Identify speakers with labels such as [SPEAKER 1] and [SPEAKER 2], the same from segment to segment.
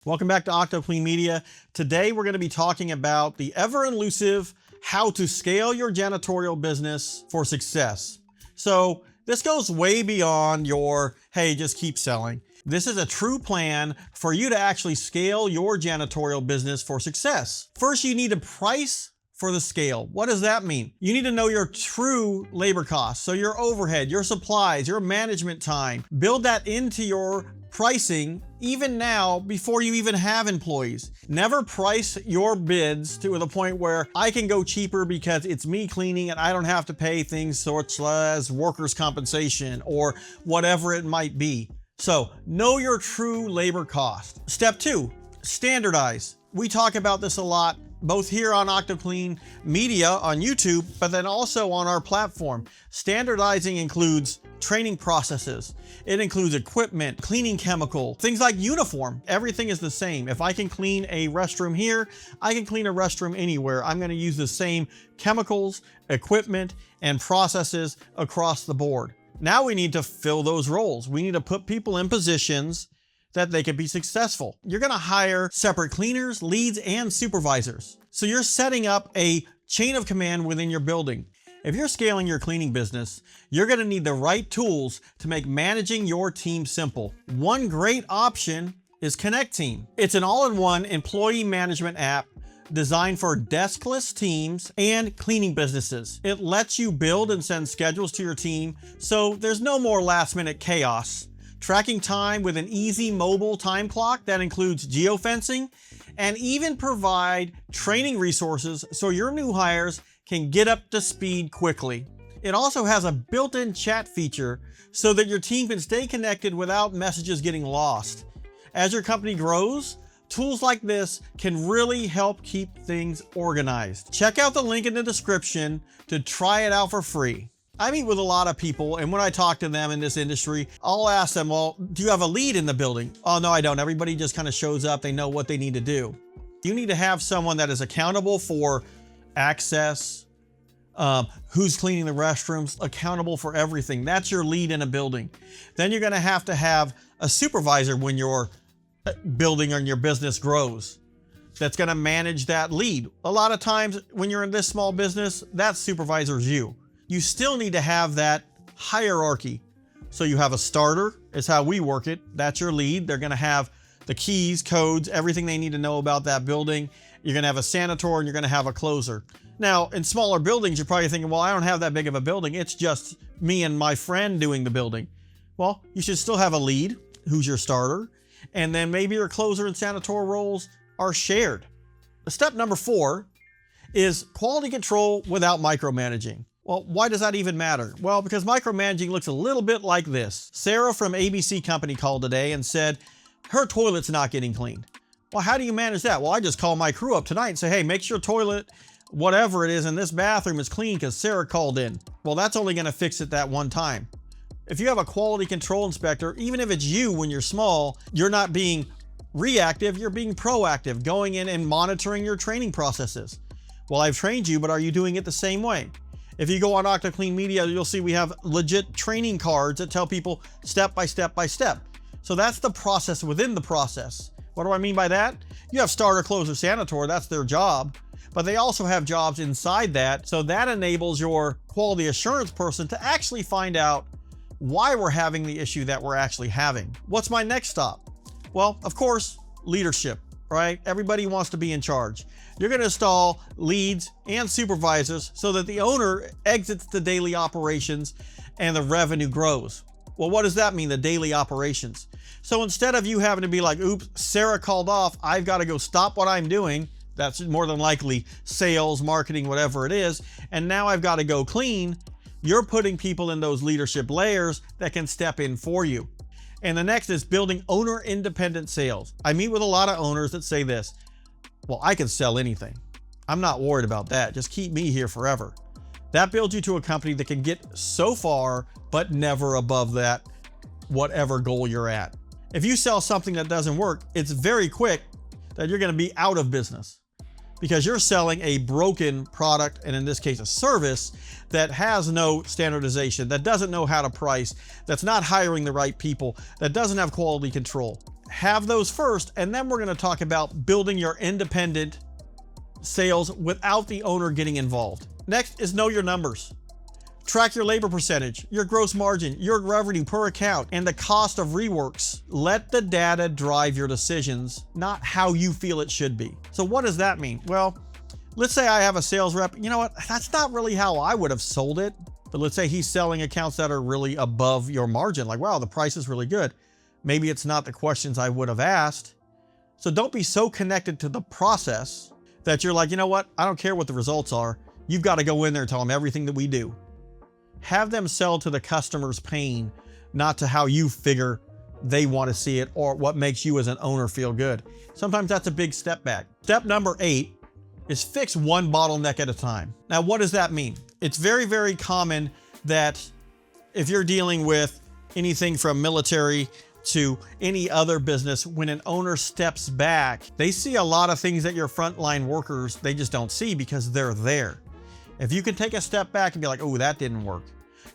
[SPEAKER 1] Welcome back to OctoClean Media. Today we're going to be talking about the ever-elusive how to scale your janitorial business for success. So this goes way beyond your, hey, just keep selling. This is a true plan for you to actually scale your janitorial business for success. First, you need to price for the scale. What does that mean? You need to know your true labor costs. So your overhead, your supplies, your management time. Build that into your pricing even now before you even have employees. Never price your bids to the point where I can go cheaper because it's me cleaning and I don't have to pay things such as workers' compensation or whatever it might be. So know your true labor cost. Step 2, standardize. We talk about this a lot, both here on OctoClean Media on YouTube, but then also on our platform. Standardizing includes training processes. It includes equipment, cleaning chemical, things like uniform. Everything is the same. If I can clean a restroom here, I can clean a restroom anywhere. I'm going to use the same chemicals, equipment, and processes across the board. Now we need to fill those roles. We need to put people in positions that they can be successful. You're going to hire separate cleaners, leads, and supervisors. So you're setting up a chain of command within your building. If you're scaling your cleaning business, you're going to need the right tools to make managing your team simple. One great option is Connect Team. It's an all-in-one employee management app designed for deskless teams and cleaning businesses. It lets you build and send schedules to your team, so there's no more last-minute chaos. Tracking time with an easy mobile time clock that includes geofencing, and even provide training resources so your new hires can get up to speed quickly. It also has a built-in chat feature so that your team can stay connected without messages getting lost. As your company grows, tools like this can really help keep things organized. Check out the link in the description to try it out for free. I meet with a lot of people, and when I talk to them in this industry, I'll ask them, well, do you have a lead in the building? Oh, no, I don't. Everybody just kind of shows up. They know what they need to do. You need to have someone that is accountable for access, who's cleaning the restrooms, accountable for everything. That's your lead in a building. Then you're going to have a supervisor when your building or your business grows that's going to manage that lead. A lot of times when you're in this small business, that supervisor is you. You still need to have that hierarchy. So you have a starter, is how we work it. That's your lead. They're going to have the keys, codes, everything they need to know about that building. You're going to have a sanitor and you're going to have a closer. Now, in smaller buildings, you're probably thinking, well, I don't have that big of a building. It's just me and my friend doing the building. Well, you should still have a lead, who's your starter, and then maybe your closer and sanitor roles are shared. Step number 4 is quality control without micromanaging. Well, why does that even matter? Well, because micromanaging looks a little bit like this. Sarah from ABC Company called today and said her toilet's not getting cleaned. Well, how do you manage that? Well, I just call my crew up tonight and say, hey, make sure toilet, whatever it is in this bathroom is clean because Sarah called in. Well, that's only going to fix it that one time. If you have a quality control inspector, even if it's you when you're small, you're not being reactive, you're being proactive, going in and monitoring your training processes. Well, I've trained you, but are you doing it the same way? If you go on OctoClean Media, you'll see we have legit training cards that tell people step by step by step. So that's the process within the process. What do I mean by that? You have starter, closer, sanitor, that's their job, but they also have jobs inside that. So that enables your quality assurance person to actually find out why we're having the issue that we're actually having. What's my next stop? Well, of course, leadership, right? Everybody wants to be in charge. You're going to install leads and supervisors so that the owner exits the daily operations and the revenue grows. Well, what does that mean, the daily operations? So instead of you having to be like, oops, Sarah called off, I've got to go stop what I'm doing. That's more than likely sales, marketing, whatever it is. And now I've got to go clean. You're putting people in those leadership layers that can step in for you. And the next is building owner independent sales. I meet with a lot of owners that say this, well, I can sell anything. I'm not worried about that. Just keep me here forever. That builds you to a company that can get so far, but never above that, whatever goal you're at. If you sell something that doesn't work, it's very quick that you're going to be out of business because you're selling a broken product, and in this case, a service that has no standardization, that doesn't know how to price, that's not hiring the right people, that doesn't have quality control. have those first, and then we're going to talk about building your independent sales without the owner getting involved. Next is know your numbers. Track your labor percentage, your gross margin, your revenue per account, and the cost of reworks. Let the data drive your decisions, not how you feel it should be. So what does that mean? Well, let's say I have a sales rep. You know what? That's not really how I would have sold it. But let's say he's selling accounts that are really above your margin. Like, wow, the price is really good. Maybe it's not the questions I would have asked. So don't be so connected to the process that you're like, you know what? I don't care what the results are. You've got to go in there and tell them everything that we do. Have them sell to the customer's pain, not to how you figure they want to see it or what makes you as an owner feel good. Sometimes that's a big step back. Step number 8 is fix one bottleneck at a time. Now, what does that mean? It's very, very common that if you're dealing with anything from military to any other business, when an owner steps back, they see a lot of things that your frontline workers, they just don't see because they're there. If you can take a step back and be like, oh, that didn't work.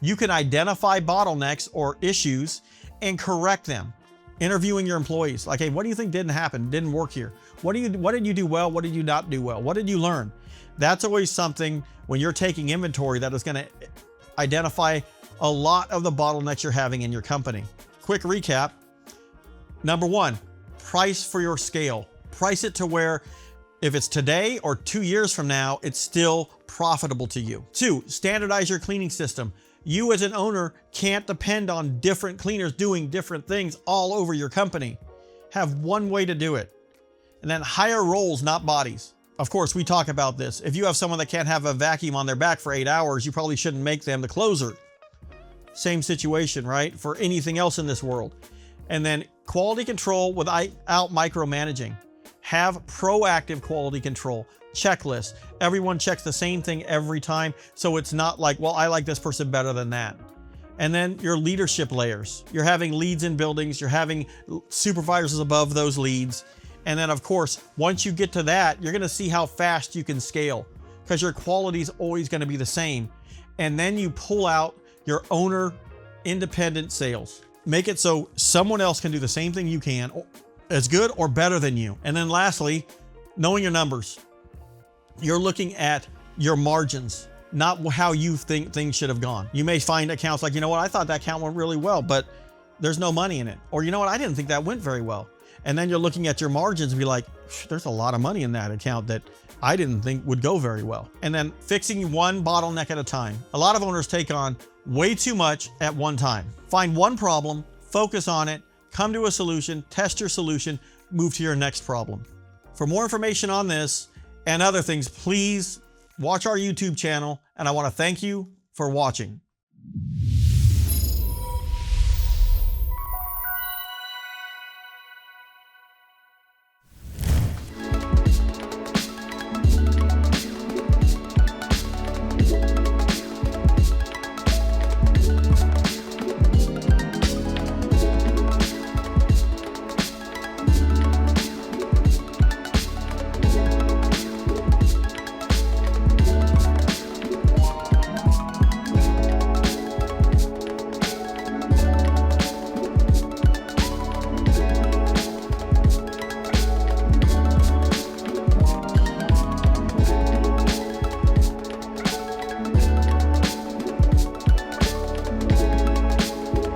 [SPEAKER 1] You can identify bottlenecks or issues and correct them. Interviewing your employees, like, hey, what do you think didn't happen, didn't work here? What did you do well? What did you not do well? What did you learn? That's always something when you're taking inventory that is going to identify a lot of the bottlenecks you're having in your company. Quick recap. Number 1, price for your scale. Price it to where if it's today or 2 years from now, it's still profitable to you. 2, standardize your cleaning system. You as an owner can't depend on different cleaners doing different things all over your company. Have one way to do it. And then hire roles, not bodies. Of course, we talk about this. If you have someone that can't have a vacuum on their back for 8 hours, you probably shouldn't make them the closer. Same situation, right? For anything else in this world. And then quality control without micromanaging. Have proactive quality control. Checklists. Everyone checks the same thing every time. So it's not like, well, I like this person better than that. And then your leadership layers. You're having leads in buildings. You're having supervisors above those leads. And then of course, once you get to that, you're going to see how fast you can scale because your quality is always going to be the same. And then you pull out your owner independent sales. Make it so someone else can do the same thing you can, as good or better than you. And then lastly, knowing your numbers. You're looking at your margins, not how you think things should have gone. You may find accounts like, you know what, I thought that account went really well, but there's no money in it. Or you know what, I didn't think that went very well. And then you're looking at your margins and be like, there's a lot of money in that account that I didn't think would go very well. And then fixing one bottleneck at a time. A lot of owners take on way too much at one time. Find one problem, focus on it, come to a solution, test your solution, move to your next problem. For more information on this and other things, please watch our YouTube channel. And I want to thank you for watching.